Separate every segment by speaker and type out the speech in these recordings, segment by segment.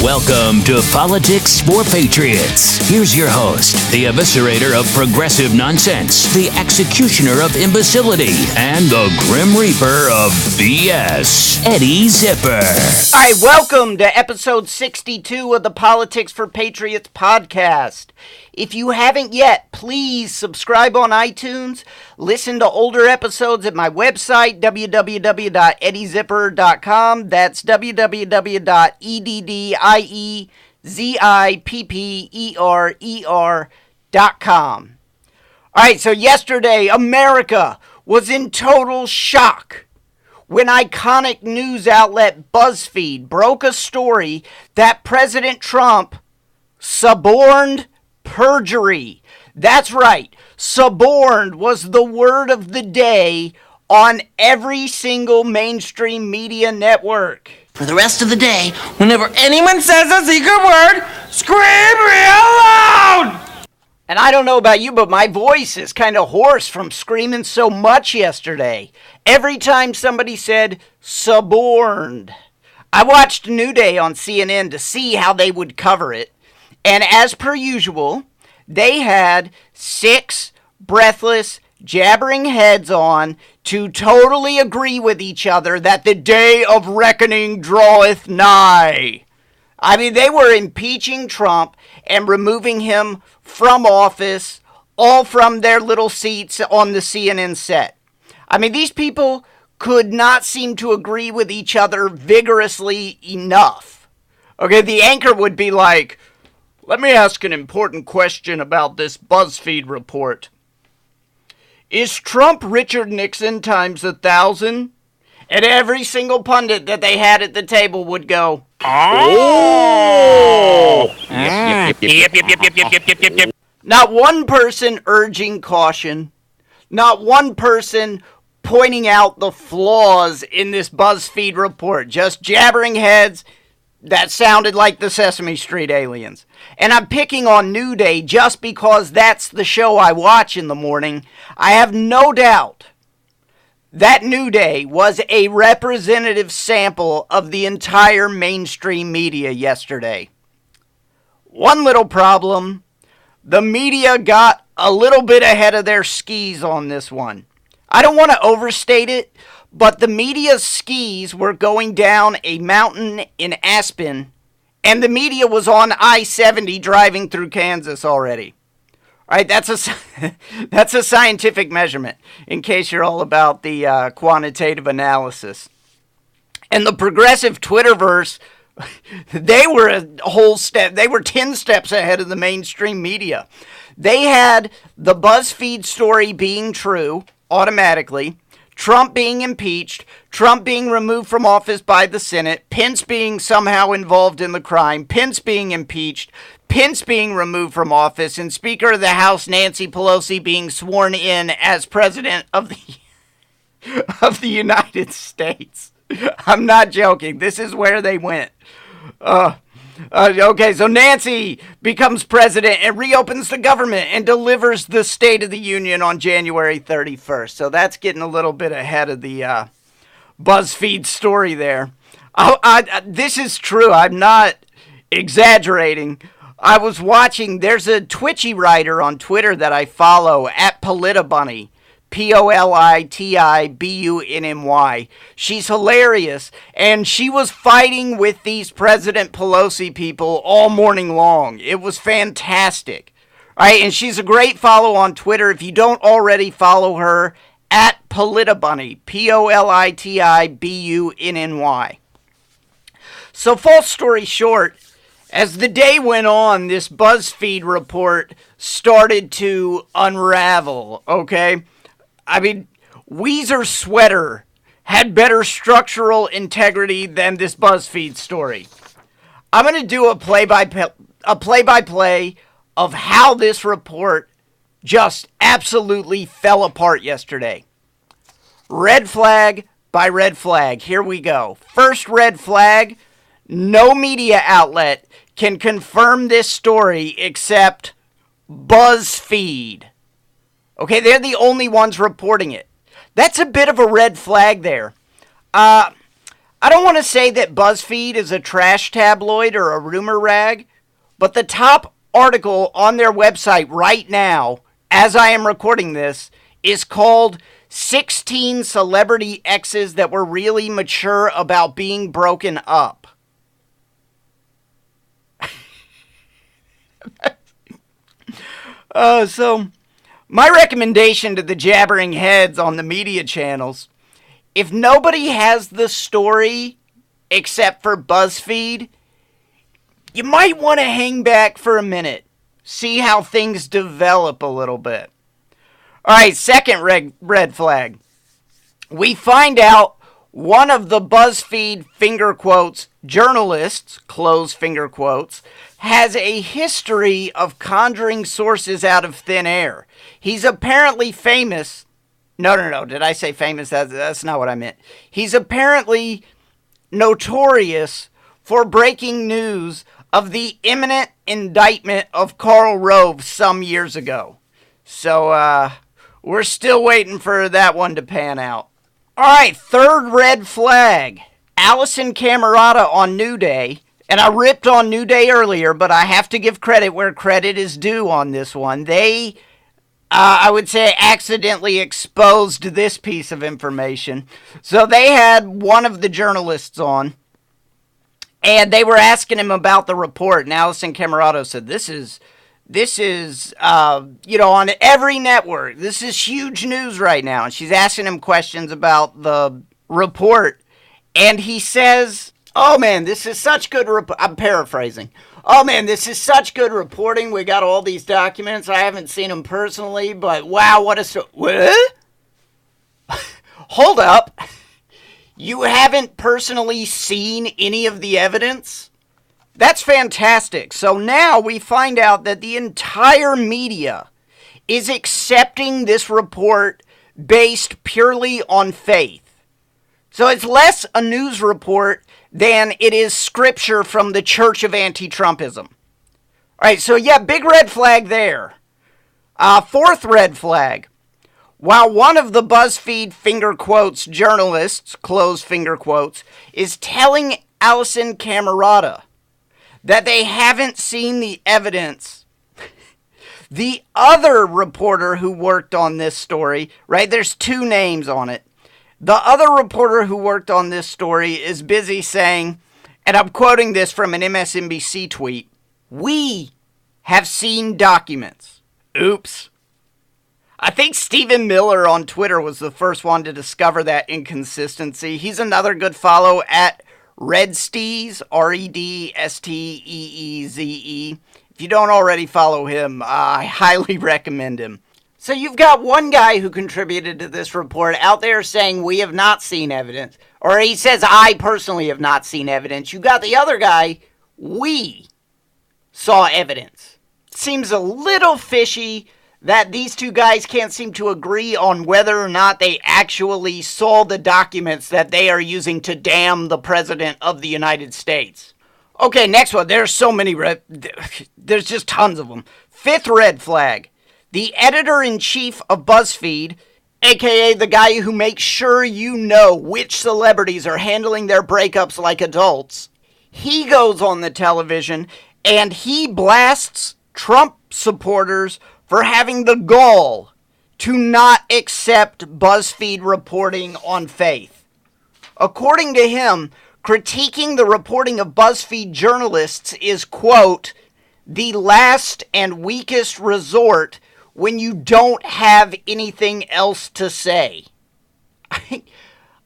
Speaker 1: Welcome to Politics for Patriots. Here's your host, the eviscerator of progressive nonsense, the executioner of imbecility, and the grim reaper of BS, Eddie Zipper.
Speaker 2: All right, welcome to episode 62 of the Politics for Patriots podcast. If you haven't yet, please subscribe on iTunes. Listen to older episodes at my website, www.eddiezipperer.com. That's www.eddiezipperer.com. All right, so yesterday, America was in total shock when iconic news outlet Buzzfeed broke a story that President Trump suborned perjury. That's right. Suborned was the word of the day on every single mainstream media network.
Speaker 3: For the rest of the day, whenever anyone says a secret word, scream real loud!
Speaker 2: And I don't know about you, but my voice is kind of hoarse from screaming so much yesterday. Every time somebody said suborned. I watched New Day on CNN to see how they would cover it. And as per usual, they had 6 breathless, jabbering heads on to totally agree with each other that the day of reckoning draweth nigh. I mean, they were impeaching Trump and removing him from office, all from their little seats on the CNN set. I mean, these people could not seem to agree with each other vigorously enough. Okay, the anchor would be like, let me ask an important question about this BuzzFeed report. Is Trump Richard Nixon times 1,000? And every single pundit that they had at the table would go, oh! Yep. Not one person urging caution. Not one person pointing out the flaws in this BuzzFeed report. Just jabbering heads that sounded like the Sesame Street aliens. And I'm picking on New Day just because that's the show I watch in the morning. I have no doubt that New Day was a representative sample of the entire mainstream media yesterday. One little problem, the media got a little bit ahead of their skis on this one. I don't want to overstate it, but the media's skis were going down a mountain in Aspen, and the media was on I-70 driving through Kansas already. All right, that's a scientific measurement, in case you're all about the quantitative analysis. And the progressive Twitterverse, they were a whole step, they were 10 steps ahead of the mainstream media. They had the BuzzFeed story being true automatically, Trump being impeached, Trump being removed from office by the Senate, Pence being somehow involved in the crime, Pence being impeached, Pence being removed from office, and Speaker of the House Nancy Pelosi being sworn in as President of the United States. I'm not joking. This is where they went. Okay, so Nancy becomes president and reopens the government and delivers the State of the Union on January 31st. So that's getting a little bit ahead of the BuzzFeed story there. This is true. I'm not exaggerating. I was watching, there's a Twitchy writer on Twitter that I follow, at PolitiBunny. PolitiBunny. She's hilarious, and she was fighting with these President Pelosi people all morning long. It was fantastic. All right, and she's a great follow on Twitter. If you don't already follow her, at PolitiBunny. PolitiBunny. So, false story short, as the day went on, this BuzzFeed report started to unravel, okay? I mean, Weezer's sweater had better structural integrity than this BuzzFeed story. I'm going to do a play-by-play of how this report just absolutely fell apart yesterday. Red flag by red flag. Here we go. First red flag, no media outlet can confirm this story except Buzzfeed. Okay, they're the only ones reporting it. That's a bit of a red flag there. I don't want to say that BuzzFeed is a trash tabloid or a rumor rag, but the top article on their website right now, as I am recording this, is called 16 Celebrity Exes That Were Really Mature About Being Broken Up. So, my recommendation to the jabbering heads on the media channels, if nobody has the story except for BuzzFeed, you might want to hang back for a minute. See how things develop a little bit. Alright, second red flag. We find out one of the BuzzFeed finger quotes journalists, close finger quotes, has a history of conjuring sources out of thin air. He's apparently famous. No. Did I say famous? That's not what I meant. He's apparently notorious for breaking news of the imminent indictment of Karl Rove some years ago. So, we're still waiting for that one to pan out. Alright, third red flag. Allison Camerata on New Day. And I ripped on New Day earlier, but I have to give credit where credit is due on this one. They, I would say, accidentally exposed this piece of information. So they had one of the journalists on, and they were asking him about the report. And Allison Camerata said, this is, on every network. This is huge news right now. And she's asking him questions about the report. And he says, oh man, this is such good I'm paraphrasing. Oh man, this is such good reporting. We got all these documents. I haven't seen them personally, but wow, what a what? Hold up. You haven't personally seen any of the evidence? That's fantastic. So now we find out that the entire media is accepting this report based purely on faith. So it's less a news report than it is scripture from the Church of Anti-Trumpism. All right, so yeah, big red flag there. Fourth red flag. While one of the BuzzFeed finger quotes journalists, close finger quotes, is telling Allison Camerata that they haven't seen the evidence, the other reporter who worked on this story, right, there's two names on it. The other reporter who worked on this story is busy saying, and I'm quoting this from an MSNBC tweet, "We have seen documents." Oops. I think Stephen Miller on Twitter was the first one to discover that inconsistency. He's another good follow at Redsteeze, REDSTEEZE. If you don't already follow him, I highly recommend him. So you've got one guy who contributed to this report out there saying we have not seen evidence. Or he says I personally have not seen evidence. You got the other guy, we saw evidence. Seems a little fishy that these two guys can't seem to agree on whether or not they actually saw the documents that they are using to damn the President of the United States. Okay, next one. There's so many there's just tons of them. Fifth red flag. The editor-in-chief of BuzzFeed, aka the guy who makes sure you know which celebrities are handling their breakups like adults, he goes on the television and he blasts Trump supporters for having the gall to not accept BuzzFeed reporting on faith. According to him, critiquing the reporting of BuzzFeed journalists is, quote, the last and weakest resort when you don't have anything else to say.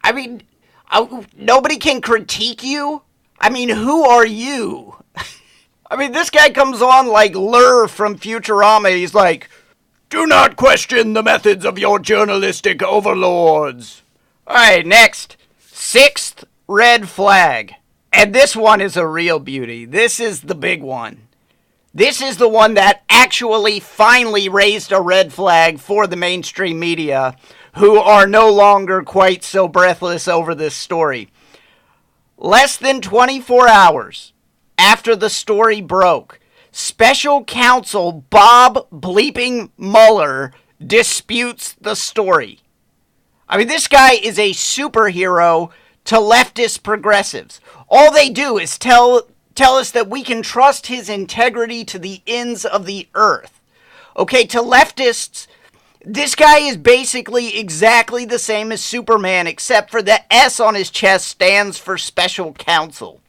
Speaker 2: I mean, nobody can critique you? I mean, who are you? I mean, this guy comes on like Lur from Futurama. He's like, do not question the methods of your journalistic overlords. All right, next. Sixth red flag. And this one is a real beauty. This is the big one. This is the one that actually finally raised a red flag for the mainstream media, who are no longer quite so breathless over this story. Less than 24 hours after the story broke, special counsel Bob bleeping Mueller disputes the story. I mean, this guy is a superhero to leftist progressives. All they do is tell us that we can trust his integrity to the ends of the earth. Okay, to leftists, this guy is basically exactly the same as Superman, except for the S on his chest stands for special counsel.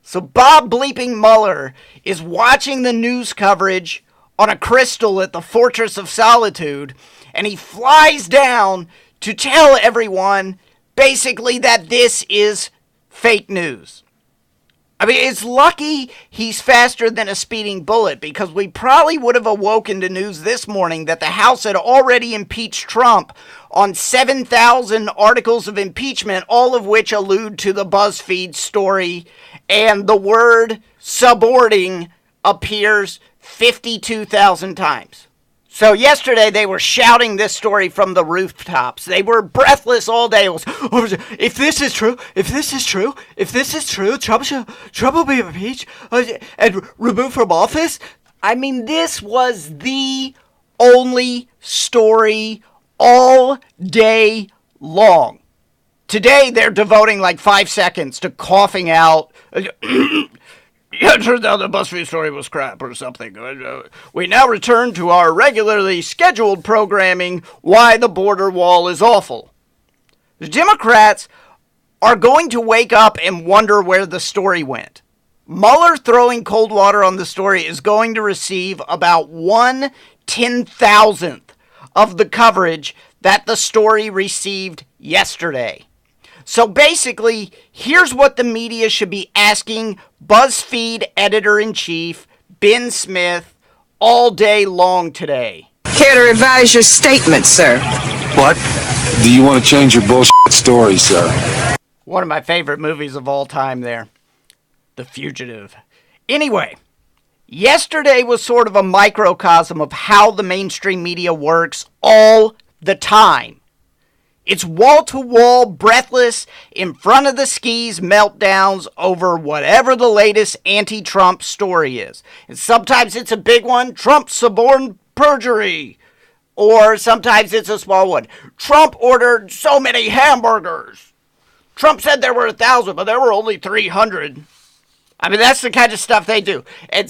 Speaker 2: So Bob bleeping Mueller is watching the news coverage on a crystal at the Fortress of Solitude, and he flies down to tell everyone basically that this is fake news. I mean, it's lucky he's faster than a speeding bullet, because we probably would have awoken to news this morning that the House had already impeached Trump on 7,000 articles of impeachment, all of which allude to the Buzzfeed story, and the word subording appears 52,000 times. So yesterday they were shouting this story from the rooftops. They were breathless all day. It was, if this is true, Trump will be impeached and removed from office. I mean, this was the only story all day long. Today they're devoting like 5 seconds to coughing out. Yeah, it turns out the BuzzFeed story was crap or something. We now return to our regularly scheduled programming, Why the Border Wall is Awful. The Democrats are going to wake up and wonder where the story went. Mueller throwing cold water on the story is going to receive about 1/10,000th of the coverage that the story received yesterday. So basically, here's what the media should be asking BuzzFeed editor-in-chief Ben Smith all day long today.
Speaker 4: Care to revise your statement, sir?
Speaker 5: What? Do you want to change your bullshit story, sir?
Speaker 2: One of my favorite movies of all time there. The Fugitive. Anyway, yesterday was sort of a microcosm of how the mainstream media works all the time. It's wall-to-wall, breathless, in front of the skis meltdowns over whatever the latest anti-Trump story is. And sometimes it's a big one, Trump suborned perjury. Or sometimes it's a small one, Trump ordered so many hamburgers. Trump said there were 1,000, but there were only 300. I mean, that's the kind of stuff they do.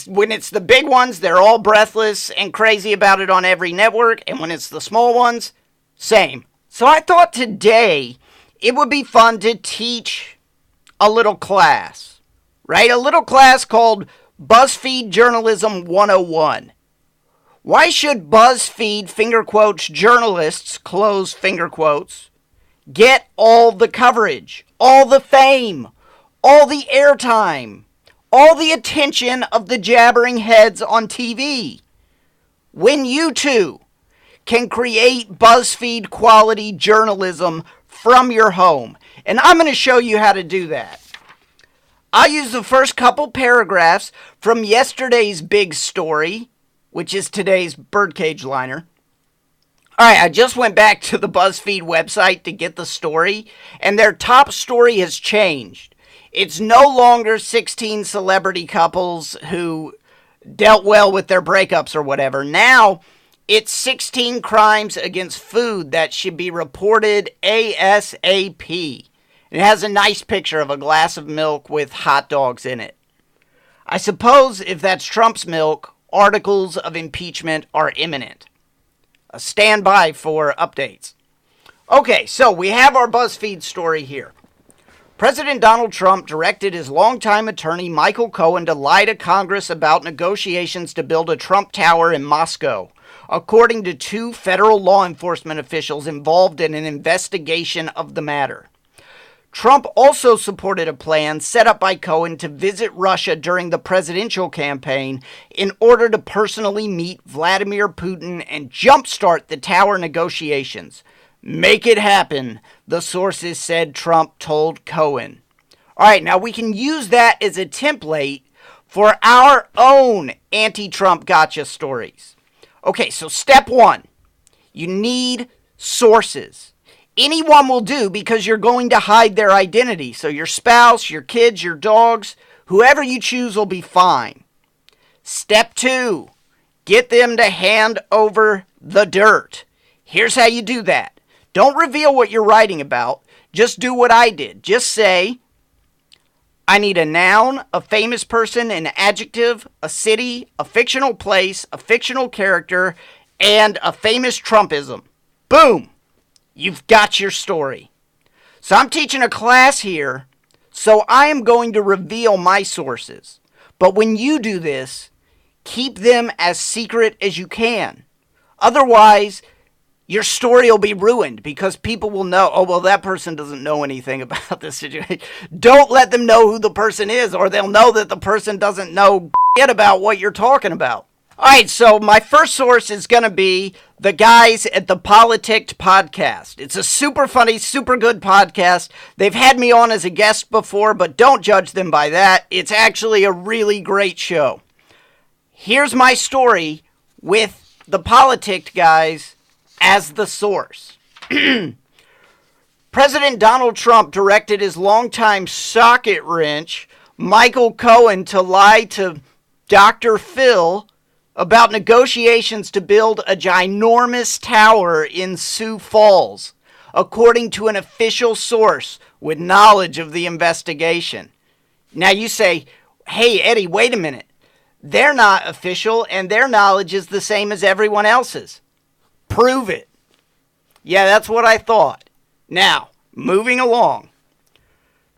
Speaker 2: When it's the big ones, they're all breathless and crazy about it on every network. And when it's the small ones, same. So I thought today it would be fun to teach a little class, right? A little class called BuzzFeed Journalism 101. Why should BuzzFeed, finger quotes, journalists, close finger quotes, get all the coverage, all the fame, all the airtime, all the attention of the jabbering heads on TV, when you too can create Buzzfeed-quality journalism from your home? And I'm going to show you how to do that. I'll use the first couple paragraphs from yesterday's big story, which is today's birdcage liner. All right, I just went back to the BuzzFeed website to get the story, and their top story has changed. It's no longer 16 celebrity couples who dealt well with their breakups or whatever. Now, it's 16 crimes against food that should be reported ASAP. It has a nice picture of a glass of milk with hot dogs in it. I suppose if that's Trump's milk, articles of impeachment are imminent. Stand by for updates. Okay, so we have our BuzzFeed story here. President Donald Trump directed his longtime attorney Michael Cohen to lie to Congress about negotiations to build a Trump Tower in Moscow, according to 2 federal law enforcement officials involved in an investigation of the matter. Trump also supported a plan set up by Cohen to visit Russia during the presidential campaign in order to personally meet Vladimir Putin and jumpstart the tower negotiations. Make it happen, the sources said Trump told Cohen. All right, now we can use that as a template for our own anti-Trump gotcha stories. Okay, so step 1, you need sources. Anyone will do because you're going to hide their identity. So your spouse, your kids, your dogs, whoever you choose will be fine. Step 2, get them to hand over the dirt. Here's how you do that. Don't reveal what you're writing about. Just do what I did. Just say, I need a noun, a famous person, an adjective, a city, a fictional place, a fictional character, and a famous Trumpism. Boom! You've got your story. So I'm teaching a class here, so I am going to reveal my sources. But when you do this, keep them as secret as you can. Otherwise, your story will be ruined because people will know, oh, well, that person doesn't know anything about this situation. Don't let them know who the person is, or they'll know that the person doesn't know shit about what you're talking about. All right, so my first source is going to be the guys at the Politicked podcast. It's a super funny, super good podcast. They've had me on as a guest before, but don't judge them by that. It's actually a really great show. Here's my story with the Politicked guys as the source. President Donald Trump directed his longtime socket wrench, Michael Cohen, to lie to Dr. Phil about negotiations to build a ginormous tower in Sioux Falls, according to an official source with knowledge of the investigation. Now you say, hey, Eddie, wait a minute. They're not official, and their knowledge is the same as everyone else's. Prove it. Yeah, that's what I thought. Now, moving along.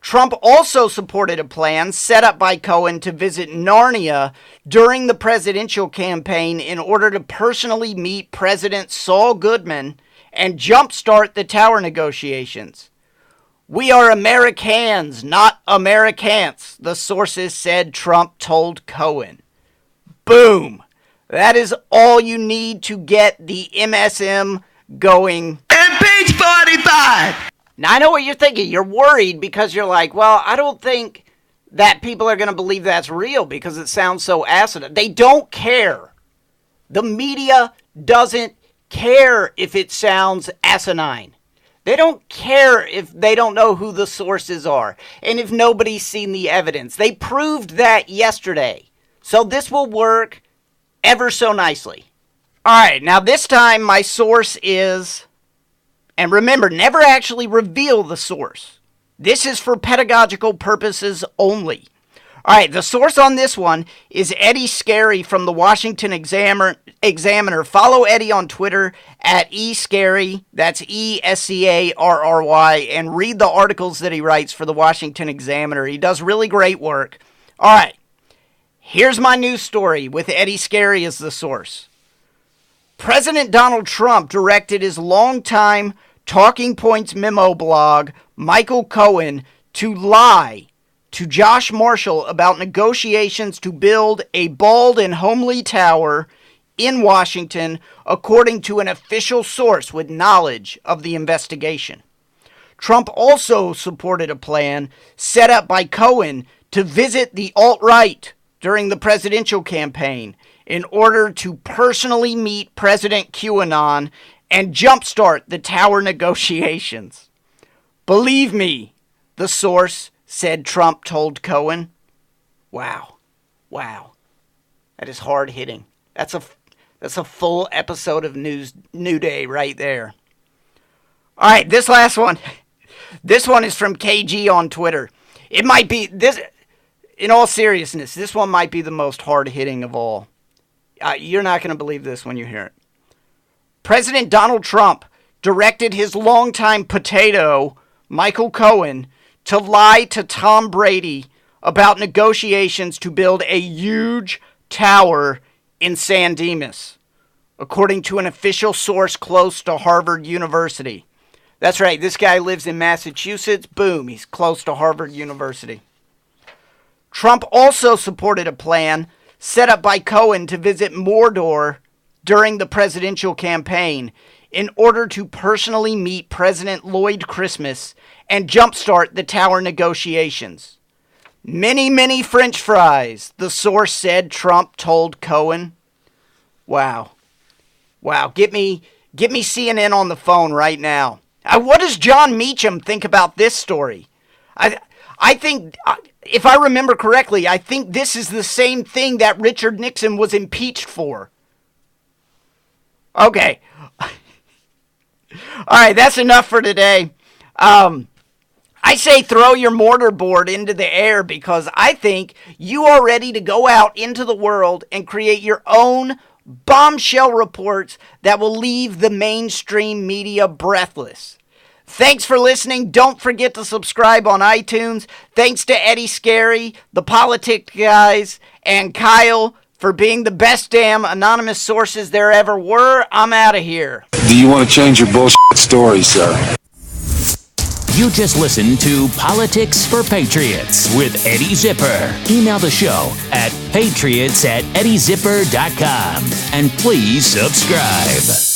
Speaker 2: Trump also supported a plan set up by Cohen to visit Narnia during the presidential campaign in order to personally meet President Saul Goodman and jumpstart the tower negotiations. We are Americans, not Americans, the sources said Trump told Cohen. Boom. That is all you need to get the MSM going.
Speaker 3: Impeach 45!
Speaker 2: Now, I know what you're thinking. You're worried because you're like, well, I don't think that people are going to believe that's real because it sounds so asinine. They don't care. The media doesn't care if it sounds asinine. They don't care if they don't know who the sources are and if nobody's seen the evidence. They proved that yesterday. So this will work ever so nicely. All right, now this time my source is, and remember, never actually reveal the source. This is for pedagogical purposes only. All right, the source on this one is Eddie Scarry from the Washington Examiner. Follow Eddie on Twitter at eScarry, that's E-S-C-A-R-R-Y, and read the articles that he writes for the Washington Examiner. He does really great work. All right, here's my news story with Eddie Scarry as the source. President Donald Trump directed his longtime Talking Points memo blog, Michael Cohen, to lie to Josh Marshall about negotiations to build a bald and homely tower in Washington, according to an official source with knowledge of the investigation. Trump also supported a plan set up by Cohen to visit the alt-right during the presidential campaign in order to personally meet President QAnon and jumpstart the tower negotiations. Believe me, the source said Trump told Cohen. Wow. That is hard hitting. That's a full episode of New Day right there. All right, this last one. This one is from KG on Twitter. It might be this. In all seriousness, this one might be the most hard hitting of all. You're not going to believe this when you hear it. President Donald Trump directed his longtime potato, Michael Cohen, to lie to Tom Brady about negotiations to build a huge tower in San Dimas, according to an official source close to Harvard University. That's right, this guy lives in Massachusetts. Boom, he's close to Harvard University. Trump also supported a plan set up by Cohen to visit Mordor during the presidential campaign in order to personally meet President Lloyd Christmas and jumpstart the tower negotiations. Many French fries, the source said Trump told Cohen. Wow. Get me CNN on the phone right now. What does John Meacham think about this story? I think, if I remember correctly, I think this is the same thing that Richard Nixon was impeached for. Okay. All right, that's enough for today. I say throw your mortarboard into the air because I think you are ready to go out into the world and create your own bombshell reports that will leave the mainstream media breathless. Thanks for listening. Don't forget to subscribe on iTunes. Thanks to Eddie Scary, the Politics guys, and Kyle for being the best damn anonymous sources there ever were. I'm out of here.
Speaker 5: Do you want to change your bullshit story, sir?
Speaker 1: You just listened to Politics for Patriots with Eddie Zipper. Email the show at patriots@eddiezipper.com and please subscribe.